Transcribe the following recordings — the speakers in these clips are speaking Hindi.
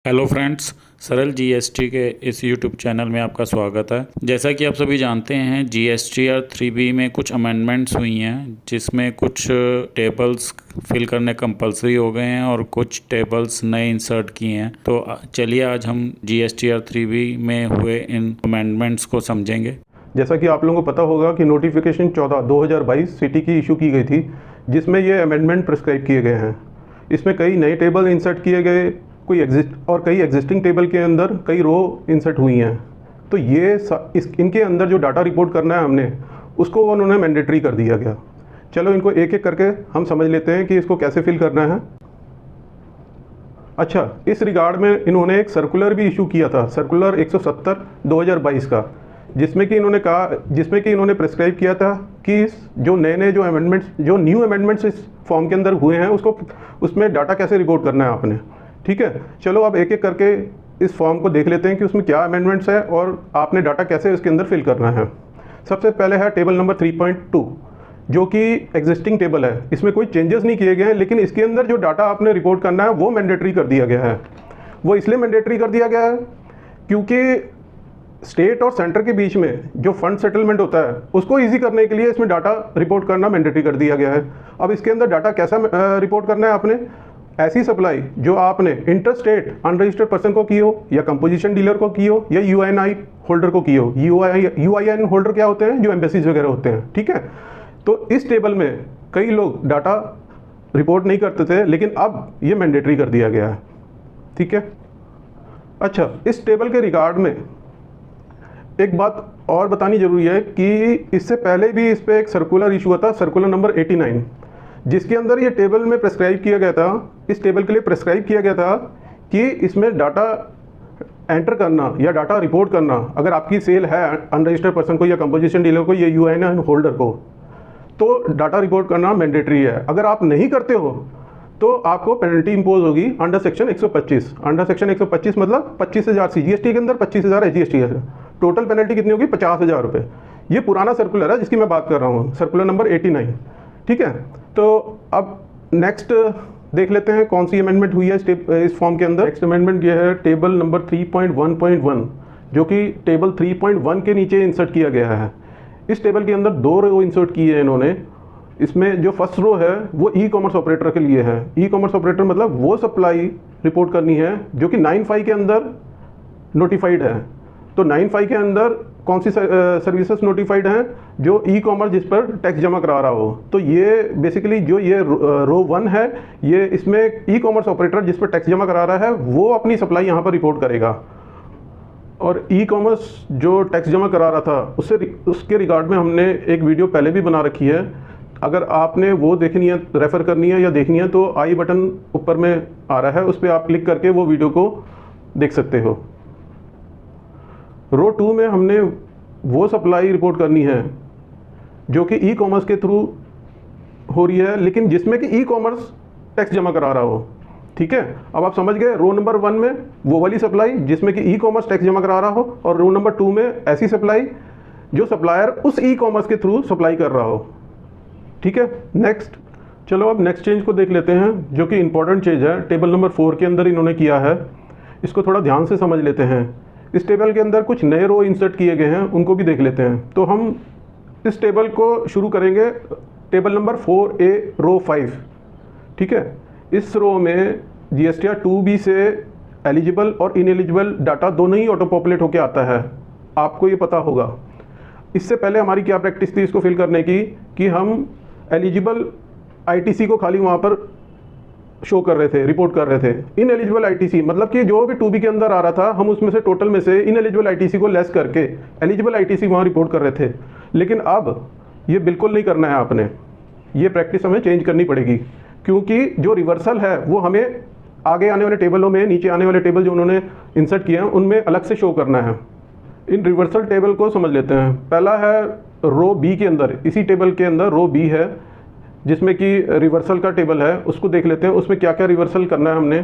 हेलो फ्रेंड्स, सरल जीएसटी के इस यूट्यूब चैनल में आपका स्वागत है। जैसा कि आप सभी जानते हैं, जीएसटीआर 3B में कुछ अमेंडमेंट्स हुई हैं, जिसमें कुछ टेबल्स फिल करने कंपलसरी हो गए हैं और कुछ टेबल्स नए इंसर्ट किए हैं। तो चलिए आज हम जीएसटीआर 3B में हुए इन अमेंडमेंट्स को समझेंगे। जैसा कि आप लोगों को पता होगा कि नोटिफिकेशन 14/2022 सिटी की इशू की गई थी, जिसमें ये अमेंडमेंट प्रिस्क्राइब किए गए हैं। इसमें कई नए टेबल इंसर्ट किए गए, कई एग्जिस्टिंग टेबल के अंदर कई रो इंसर्ट हुई हैं। तो ये इनके अंदर जो डाटा रिपोर्ट करना है हमने, उसको उन्होंने मैंडेटरी कर दिया गया। चलो इनको एक एक करके हम समझ लेते हैं कि इसको कैसे फिल करना है। अच्छा, इस रिगार्ड में इन्होंने एक सर्कुलर भी इशू किया था, सर्कुलर 170/2022 का, जिसमें कि इन्होंने प्रिस्क्राइब किया था कि जो न्यू अमेंडमेंट्स इस फॉर्म के अंदर हुए हैं, उसमें डाटा कैसे रिपोर्ट करना है आपने। ठीक है, चलो अब एक एक करके इस फॉर्म को देख लेते हैं कि उसमें क्या अमेंडमेंट्स है और आपने डाटा कैसे उसके अंदर फिल करना है। सबसे पहले है टेबल नंबर 3.2, जो कि एग्जिस्टिंग टेबल है। इसमें कोई चेंजेस नहीं किए गए हैं, लेकिन इसके अंदर जो डाटा आपने रिपोर्ट करना है वो मैंडेटरी कर दिया गया है। वो इसलिए मैंडेटरी कर दिया गया है क्योंकि स्टेट और सेंटर के बीच में जो फंड सेटलमेंट होता है, उसको ईजी करने के लिए इसमें डाटा रिपोर्ट करना मैंडेटरी कर दिया गया है। अब इसके अंदर डाटा कैसा रिपोर्ट करना है आपने, ऐसी सप्लाई जो आपने इंटर स्टेट अनरजिस्टर्ड पर्सन को की हो, या कंपोजिशन डीलर को की हो, या यूआईएन होल्डर को की हो। यूआईएन होल्डर क्या होते हैं, जो एम्बेसीज वगैरह होते हैं। ठीक है, तो इस टेबल में कई लोग डाटा रिपोर्ट नहीं करते थे, लेकिन अब ये मैंडेटरी कर दिया गया है। ठीक है, अच्छा, इस टेबल के रिगार्ड में एक बात और बतानी जरूरी है कि इससे पहले भी इस पर एक सर्कुलर इशू हुआ था, सर्कुलर नंबर 89, जिसके अंदर ये टेबल में प्रेस्क्राइब किया गया था, इस टेबल के लिए प्रेस्क्राइब किया गया था कि इसमें डाटा एंटर करना या डाटा रिपोर्ट करना, अगर आपकी सेल है अनरजिस्टर्ड पर्सन को, या कंपोजिशन डीलर को, या यूआईएन होल्डर को, तो डाटा रिपोर्ट करना मैंडेटरी है। अगर आप नहीं करते हो तो आपको पेनल्टी इंपोज होगी अंडर सेक्शन 125। अंडर सेक्शन 125 मतलब 25,000 CGST के अंदर, 25,000 SGST के अंदर। टोटल पेनल्टी कितनी होगी, 50,000 रुपये। ये पुराना सर्कुलर है जिसकी मैं बात कर रहा हूँ, सर्कुलर नंबर 89। ठीक है, तो अब नेक्स्ट देख लेते हैं कौन सी अमेंडमेंट हुई है इस फॉर्म के अंदर। नेक्स्ट अमेंडमेंट ये है टेबल नंबर 3.1.1, जो कि टेबल 3.1 के नीचे इंसर्ट किया गया है। इस टेबल के अंदर 2 रो इंसर्ट की है इन्होंने। इसमें जो फर्स्ट रो है वो ई कॉमर्स ऑपरेटर के लिए है। ई कॉमर्स ऑपरेटर मतलब वो सप्लाई रिपोर्ट करनी है जो कि 9(5) के अंदर नोटिफाइड है। तो 9(5) के अंदर कौन सी सर्विसेज नोटिफाइड हैं, जो ई कॉमर्स जिस पर टैक्स जमा करा रहा हो। तो ये बेसिकली जो ये रो 1 है, ये इसमें ई कॉमर्स ऑपरेटर जिस पर टैक्स जमा करा रहा है वो अपनी सप्लाई यहाँ पर रिपोर्ट करेगा। और ई कॉमर्स जो टैक्स जमा करा रहा था उसके रिगार्ड में हमने एक वीडियो पहले भी बना रखी है। अगर आपने वो देखनी है, रेफ़र करनी है या देखनी है, तो आई बटन ऊपर में आ रहा है, उस पर आप क्लिक करके वो वीडियो को देख सकते हो। रो 2 में हमने वो सप्लाई रिपोर्ट करनी है जो कि ई कॉमर्स के थ्रू हो रही है, लेकिन जिसमें कि ई कॉमर्स टैक्स जमा करा रहा हो। ठीक है, अब आप समझ गए, रो नंबर 1 में वो वाली सप्लाई जिसमें कि ई कॉमर्स टैक्स जमा करा रहा हो, और रो नंबर 2 में ऐसी सप्लाई जो सप्लायर उस ई कॉमर्स के थ्रू सप्लाई कर रहा हो। ठीक है, नेक्स्ट, चलो अब नेक्स्ट चेंज को देख लेते हैं, जो कि इंपॉर्टेंट चेंज है, टेबल नंबर 4 के अंदर इन्होंने किया है। इसको थोड़ा ध्यान से समझ लेते हैं। इस टेबल के अंदर कुछ नए रो इंसर्ट किए गए हैं, उनको भी देख लेते हैं। तो हम इस टेबल को शुरू करेंगे टेबल नंबर 4A रो 5। ठीक है, इस रो में GSTR 2B से एलिजिबल और इनएलिजिबल डाटा दोनों ही ऑटो पॉपुलेट होकर आता है, आपको ये पता होगा। इससे पहले हमारी क्या प्रैक्टिस थी इसको फिल करने की, कि हम एलिजिबल ITC को खाली वहाँ पर शो कर रहे थे, रिपोर्ट कर रहे थे। इनएलिजिबल ITC मतलब कि जो भी 2B के अंदर आ रहा था, हम उसमें से टोटल में से इनएलिजिबल ITC को लेस करके एलिजिबल ITC वहाँ रिपोर्ट कर रहे थे। लेकिन अब ये बिल्कुल नहीं करना है आपने, ये प्रैक्टिस हमें चेंज करनी पड़ेगी, क्योंकि जो रिवर्सल है वो हमें आगे आने वाले टेबलों में, नीचे आने वाले टेबल जो उन्होंने इंसर्ट किए हैं उनमें अलग से शो करना है। इन रिवर्सल टेबल को समझ लेते हैं। पहला है रो B के अंदर, इसी टेबल के अंदर रो B है जिसमें कि रिवर्सल का टेबल है, उसको देख लेते हैं उसमें क्या क्या रिवर्सल करना है हमने।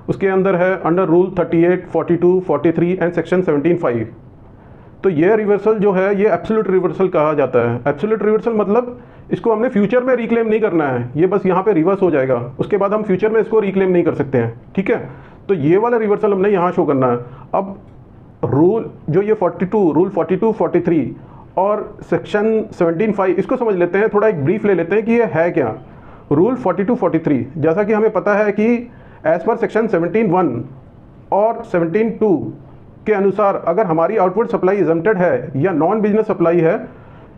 उसके अंदर है अंडर रूल 38, 42, 43 एंड सेक्शन 17(5). तो ये रिवर्सल जो है ये एब्सोल्यूट रिवर्सल कहा जाता है। एब्सोल्यूट रिवर्सल मतलब इसको हमने फ्यूचर में रिक्लेम नहीं करना है, ये बस यहाँ पे रिवर्स हो जाएगा, उसके बाद हम फ्यूचर में इसको रिक्लेम नहीं कर सकते हैं। ठीक है, तो ये वाला रिवर्सल हमने यहाँ शो करना है। अब रूल जो ये 42, रूल 42, 43 और सेक्शन 17(5) इसको समझ लेते हैं, थोड़ा एक ब्रीफ ले लेते हैं कि ये है क्या। रूल 42, 43 जैसा कि हमें पता है कि एज पर सेक्शन 17(1) और 17(2) के अनुसार अगर हमारी आउटवर्ड सप्लाई एग्जम्प्टेड है या नॉन बिजनेस सप्लाई है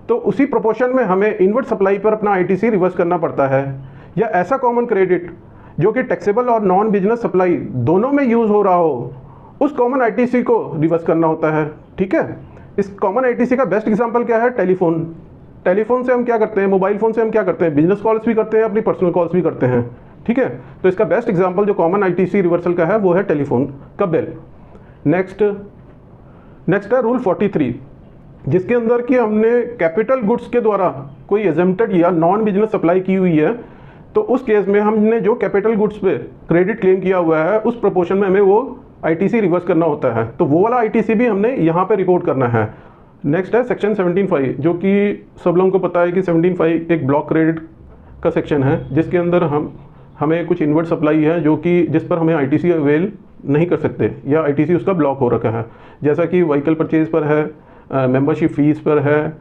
तो उसी प्रोपोर्शन में हमें इनवर्ड सप्लाई पर अपना आईटीसी रिवर्स करना पड़ता है। या ऐसा कॉमन क्रेडिट जो कि टैक्सेबल और नॉन बिजनेस सप्लाई दोनों में यूज़ हो रहा हो, उस कॉमन आईटीसी को रिवर्स करना होता है। ठीक है, इस कॉमन आईटीसी का बेस्ट एग्जांपल क्या है? टेलीफोन। टेलीफोन से हम क्या करते हैं, मोबाइल फ़ोन से हम क्या करते हैं, बिजनेस कॉल्स भी करते हैं, अपनी पर्सनल कॉल्स भी करते हैं। ठीक है, तो इसका बेस्ट एग्जांपल जो कॉमन आईटीसी रिवर्सल का है वो है टेलीफोन का बिल। नेक्स्ट है रूल 43, जिसके अंदर कि हमने कैपिटल गुड्स के द्वारा कोई एग्जम्प्टेड या नॉन बिजनेस सप्लाई की हुई है, तो उस केस में हमने जो कैपिटल गुड्स पे क्रेडिट क्लेम किया हुआ है उस प्रोपोर्शन में हमें वो आईटीसी रिवर्स करना होता है। तो वो वाला आईटीसी भी हमने यहाँ पे रिपोर्ट करना है। नेक्स्ट है सेक्शन 17(5), जो कि सब लोगों को पता है कि 17(5) एक ब्लॉक क्रेडिट का सेक्शन है, जिसके अंदर हमें कुछ इनवर्ड सप्लाई है जो कि जिस पर हमें आईटीसी अवेल नहीं कर सकते या आईटीसी उसका ब्लॉक हो रखा है। जैसा कि व्हीकल परचेज पर है, मेंबरशिप फीस पर है,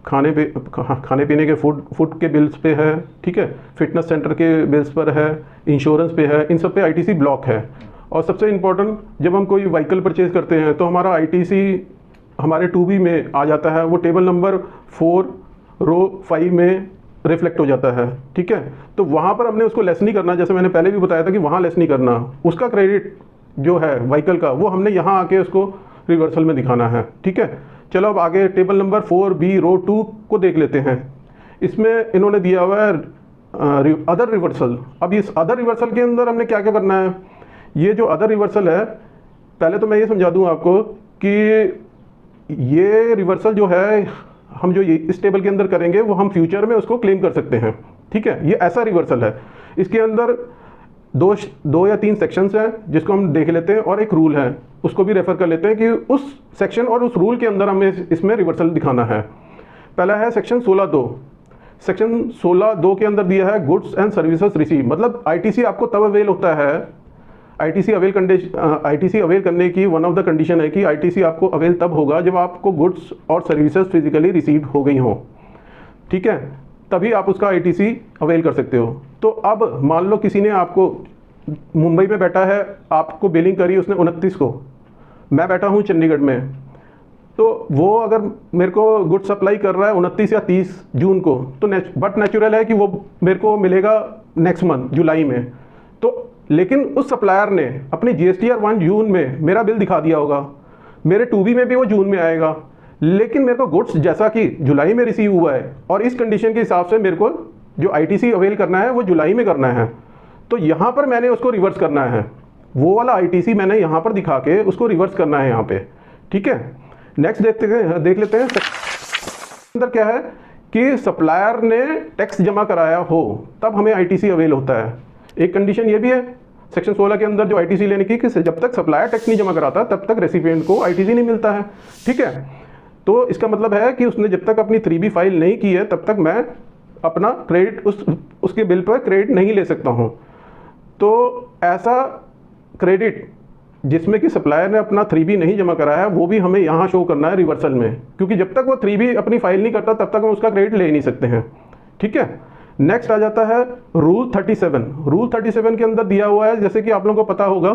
खाने पीने के फूड के बिल्स पे है, ठीक है, फिटनेस सेंटर के बिल्स पर है, इंश्योरेंस पे है, इन सब पे आईटीसी ब्लॉक है। और सबसे इम्पोर्टेंट, जब हम कोई व्हीकल परचेज करते हैं तो हमारा आईटीसी हमारे 2B में आ जाता है, वो टेबल नंबर 4 रो 5 में रिफ्लेक्ट हो जाता है। ठीक है, तो वहाँ पर हमने उसको लेस नहीं करना, जैसे मैंने पहले भी बताया था कि वहाँ लेस नहीं करना, उसका क्रेडिट जो है व्हीकल का वो हमने यहाँ आके उसको रिवर्सल में दिखाना है। ठीक है, चलो अब आगे टेबल नंबर 4B रो 2 को देख लेते हैं। इसमें इन्होंने दिया हुआ है अदर रिवर्सल। अब इस अदर रिवर्सल के अंदर हमने क्या क्या करना है। ये जो अदर रिवर्सल है, पहले तो मैं ये समझा दूँ आपको कि ये रिवर्सल जो है हम जो ये इस टेबल के अंदर करेंगे वो हम फ्यूचर में उसको क्लेम कर सकते हैं। ठीक है, ये ऐसा रिवर्सल है। इसके अंदर दो या तीन सेक्शंस हैं जिसको हम देख लेते हैं, और एक रूल है उसको भी रेफर कर लेते हैं कि उस सेक्शन और उस रूल के अंदर हमें इसमें रिवर्सल दिखाना है। पहला है सेक्शन 16(2). सेक्शन 16(2) के अंदर दिया है गुड्स एंड सर्विसेज रिसीव, मतलब आईटीसी आपको तब अवेल होता है, आईटीसी अवेल करने की वन ऑफ द कंडीशन है कि आईटीसी आपको अवेल तब होगा जब आपको गुड्स और सर्विसेज फिजिकली रिसीव हो गई हो। ठीक है, तभी आप उसका आईटीसी अवेल कर सकते हो। तो अब मान लो किसी ने आपको मुंबई में बैठा है, आपको बिलिंग करी उसने 29 को, मैं बैठा हूँ चंडीगढ़ में, तो वो अगर मेरे को गुड सप्लाई कर रहा है 29 या 30 जून को, तो बट नेचुरल है कि वो मेरे को मिलेगा नेक्स्ट मंथ जुलाई में। तो लेकिन उस सप्लायर ने अपनी GSTR 1 जून में मेरा बिल दिखा दिया होगा, मेरे 2B में भी वो जून में आएगा, लेकिन मेरे को गुड्स जैसा कि जुलाई में रिसीव हुआ है और इस कंडीशन के हिसाब से मेरे को जो आईटीसी अवेल करना है वो जुलाई में करना है, तो यहाँ पर मैंने उसको रिवर्स करना है। वो वाला आईटीसी मैंने यहाँ पर दिखा के उसको रिवर्स करना है यहाँ पे। ठीक है, नेक्स्ट देख लेते हैं अंदर क्या है कि सप्लायर ने टैक्स जमा कराया हो तब हमें आईटीसी अवेल होता है। एक कंडीशन ये भी है सेक्शन 16 के अंदर जो आईटीसी लेने की, कि जब तक सप्लायर टैक्स नहीं जमा कराता तब तक रेसिपिएंट को आईटीसी नहीं मिलता है। ठीक है, तो इसका मतलब है कि उसने जब तक अपनी 3B फाइल नहीं की है तब तक मैं अपना क्रेडिट उसके बिल पर क्रेडिट नहीं ले सकता हूँ। तो ऐसा क्रेडिट जिसमें कि सप्लायर ने अपना 3B नहीं जमा कराया है वो भी हमें यहाँ शो करना है रिवर्सल में, क्योंकि जब तक वो 3B अपनी फाइल नहीं करता तब तक हम उसका क्रेडिट ले ही नहीं सकते हैं। ठीक है, नेक्स्ट आ जाता है रूल 37। रूल 37 के अंदर दिया हुआ है, जैसे कि आप लोगों को पता होगा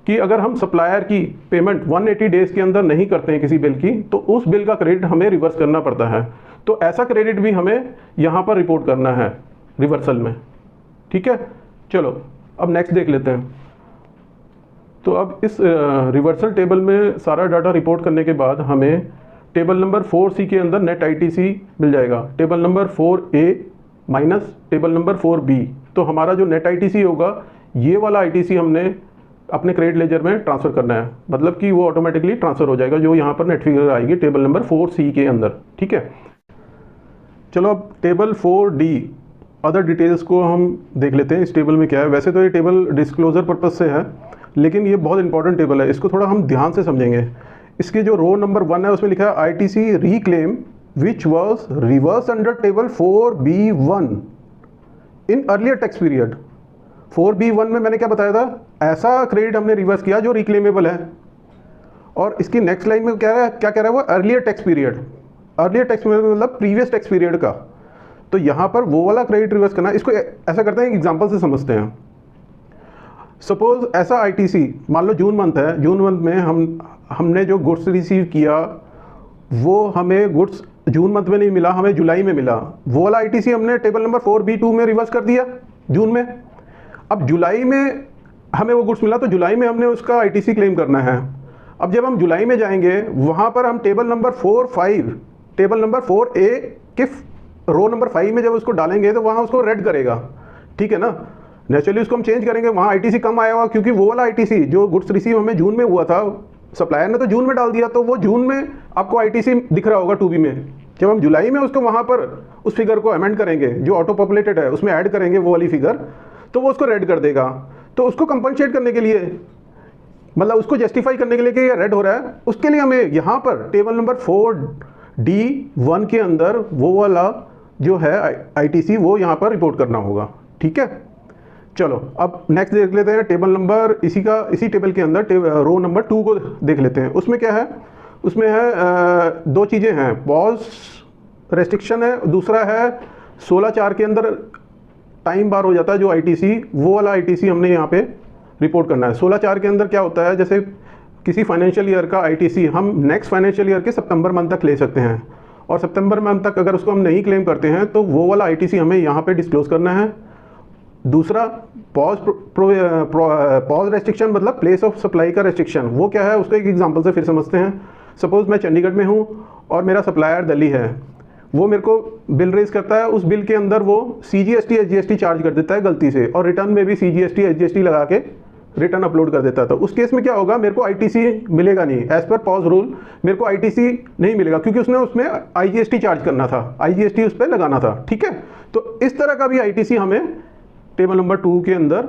कि अगर हम सप्लायर की पेमेंट 180 डेज़ के अंदर नहीं करते हैं किसी बिल की, तो उस बिल का क्रेडिट हमें रिवर्स करना पड़ता है। तो ऐसा क्रेडिट भी हमें यहाँ पर रिपोर्ट करना है रिवर्सल में। ठीक है, चलो अब नेक्स्ट देख लेते हैं। तो अब इस रिवर्सल टेबल में सारा डाटा रिपोर्ट करने के बाद हमें टेबल नंबर 4C के अंदर नेट आईटीसी मिल जाएगा, table number 4A minus table number 4B। तो हमारा जो नेट आईटीसी होगा ये वाला आईटीसी हमने अपने क्रेडिट लेजर में ट्रांसफ़र करना है, मतलब कि वो ऑटोमेटिकली ट्रांसफ़र हो जाएगा जो यहाँ पर नेट फिगर आएगी टेबल नंबर 4C के अंदर। ठीक है, चलो अब टेबल 4D अदर डिटेल्स को हम देख लेते हैं। इस टेबल में क्या है, वैसे तो ये टेबल डिस्क्लोजर पर्पज़ से है, लेकिन ये बहुत इंपॉर्टेंट टेबल है, इसको थोड़ा हम ध्यान से समझेंगे। इसके जो रो नंबर 1 है उसमें लिखा है ITC reclaim which was reverse under table 4B1 in earlier tax period. 4B1 में मैंने क्या बताया था, ऐसा क्रेडिट हमने रिवर्स किया जो रिक्लेमेबल है। और इसकी नेक्स्ट लाइन में क्या कह रहा है वो, earlier tax period. Earlier tax period मतलब प्रीवियस टैक्स पीरियड का। तो यहाँ पर वो वाला क्रेडिट रिवर्स करना, इसको ऐसा करते हैं, एग्जाम्पल से समझते हैं। सपोज ऐसा आईटीसी, मान लो जून मंथ है, जून मंथ में हमने जो गुड्स रिसीव किया वो हमें गुड्स जून मंथ में नहीं मिला, हमें जुलाई में मिला। वो वाला आईटीसी हमने टेबल नंबर 4B2 में रिवर्स कर दिया जून में। अब जुलाई में हमें वो गुड्स मिला, तो जुलाई में हमने उसका आईटीसी क्लेम करना है। अब जब हम जुलाई में जाएंगे, वहाँ पर हम टेबल नंबर 4A के रो नंबर 5 में जब उसको डालेंगे तो वहाँ उसको रेड करेगा, ठीक है ना। नेचुरली उसको हम चेंज करेंगे, वहाँ आईटीसी कम आया हुआ, क्योंकि वो वाला आईटीसी जो गुड्स रिसीव हमें जून में हुआ था, सप्लायर ने तो जून में डाल दिया, तो वो जून में आपको आईटीसी दिख रहा होगा 2B में। जब हम जुलाई में उसको वहाँ पर उस फिगर को अमेंड करेंगे, जो ऑटो पॉपुलेटेड है उसमें ऐड करेंगे वो वाली फिगर, तो वो उसको रेड कर देगा। तो उसको कंपनसेट करने के लिए, मतलब उसको जस्टिफाई करने के लिए कि ये रेड हो रहा है, उसके लिए हमें यहाँ पर टेबल नंबर 4D1 के अंदर वो वाला जो है आईटीसी वो यहाँ पर रिपोर्ट करना होगा, ठीक है। चलो अब नेक्स्ट देख लेते हैं टेबल नंबर, इसी टेबल के अंदर रो नंबर 2 को देख लेते हैं। उसमें क्या है, उसमें है दो चीज़ें हैं, पॉज रेस्ट्रिक्शन है, दूसरा है 16/4 के अंदर टाइम बार हो जाता है जो आईटीसी, वो वाला आईटीसी हमने यहाँ पे रिपोर्ट करना है। 16/4 के अंदर क्या होता है, जैसे किसी फाइनेंशियल ईयर का आईटीसी हम नेक्स्ट फाइनेंशियल ईयर के सितंबर मंथ तक ले सकते हैं, और सितंबर मंथ तक अगर उसको हम नहीं क्लेम करते हैं तो वो वाला आईटीसी हमें यहाँ पे डिस्क्लोज करना है। दूसरा पॉज रेस्ट्रिक्शन मतलब प्लेस ऑफ सप्लाई का रेस्ट्रिक्शन, वो क्या है उसको एक एग्जांपल से फिर समझते हैं। सपोज मैं चंडीगढ़ में हूँ और मेरा सप्लायर दिल्ली है, वो मेरे को बिल रेज करता है, उस बिल के अंदर वो CGST SGST चार्ज कर देता है गलती से, और रिटर्न में भी CGST SGST लगा के रिटर्न अपलोड कर देता है। तो उस केस में क्या होगा, मेरे को आईटीसी मिलेगा नहीं, एज पर पॉज रूल मेरे को आईटीसी नहीं मिलेगा, क्योंकि उसमें IGST चार्ज करना था, IGST उस पर लगाना था, ठीक है। तो इस तरह का भी आईटीसी हमें टेबल नंबर 2 के अंदर,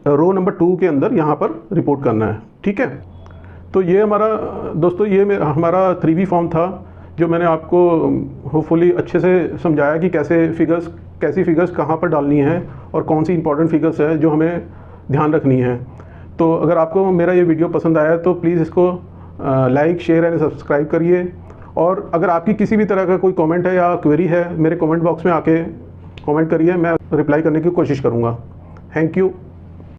रो नंबर 2 के अंदर यहाँ पर रिपोर्ट करना है, ठीक है। तो ये हमारा दोस्तों, ये हमारा 3B फॉर्म था, जो मैंने आपको होपफुली अच्छे से समझाया कि कैसी फिगर्स कहाँ पर डालनी है और कौन सी इंपॉर्टेंट फिगर्स है जो हमें ध्यान रखनी है। तो अगर आपको मेरा ये वीडियो पसंद आया तो प्लीज़ इसको लाइक, शेयर एंड सब्सक्राइब करिए। और अगर आपकी किसी भी तरह का कोई कमेंट है या क्वेरी है, मेरे कमेंट बॉक्स में आके कमेंट करिए, मैं रिप्लाई करने की कोशिश करूँगा। Thank you.